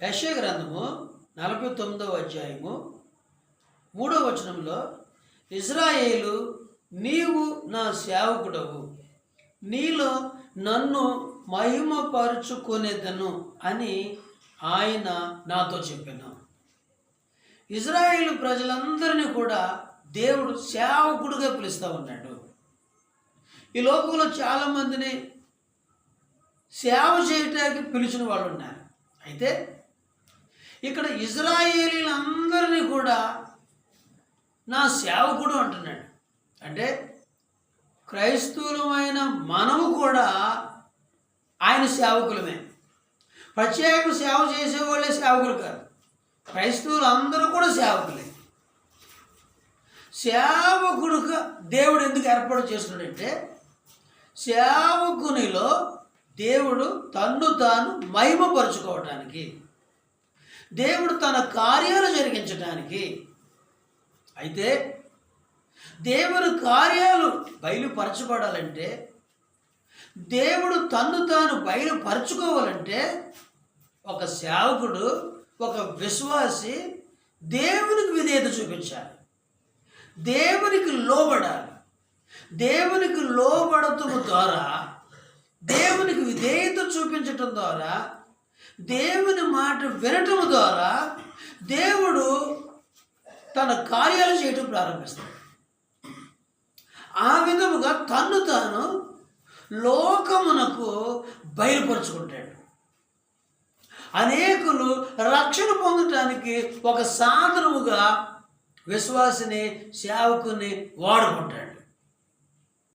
యెషయా గ్రంథము 49వ అధ్యాయము 3వ వచనంలో, ఇజ్రాయేలు, నీవు నా సేవకుడవు, నీలో నన్ను మహిమపరుచుకొనేదను అని ఆయన నాతో చెప్పాను. ఇజ్రాయేలు ప్రజలందరినీ కూడా దేవుడు సేవకుడుగా పిలుస్తూ ఉన్నాడు. ఈ లోకంలో చాలామందిని సేవ చేయటానికి పిలిచిన వాళ్ళు ఉన్నారు. అయితే ఇక్కడ ఇజ్రాయేలీలందరినీ కూడా నా సేవకుడు అంటున్నాడు. అంటే క్రైస్తవులమైన మనము కూడా ఆయన సేవకులమే. ప్రత్యేక సేవ చేసేవాళ్ళే సేవకులు కాదు, క్రైస్తవులు అందరూ కూడా సేవకులే. సేవకుడుగా దేవుడు ఎందుకు ఏర్పాటు చేస్తున్నాడంటే, సేవకునిలో దేవుడు తన్ను తాను మహిమపరుచుకోవటానికి, దేవుడు తన కార్యాలు జరిగించడానికి. అయితే దేవుని కార్యాలు బయలుపరచబడాలంటే, దేవుడు తన్ను తాను బయలుపరచుకోవాలంటే, ఒక సేవకుడు, ఒక విశ్వాసి దేవునికి విధేయత చూపించాలి, దేవునికి లోబడాలి. దేవునికి లోబడటం ద్వారా, దేవునికి విధేయత చూపించటం ద్వారా, దేవుని మాట వినటం ద్వారా దేవుడు తన కార్యాలు చేయటం ప్రారంభిస్తాడు. ఆ విధముగా తన్ను తాను లోకమునకు బయలుపరుచుకుంటాడు. అనేకులు రక్షణ పొందటానికి ఒక సాధనముగా విశ్వాసిని, సేవకుని వాడుకుంటాడు.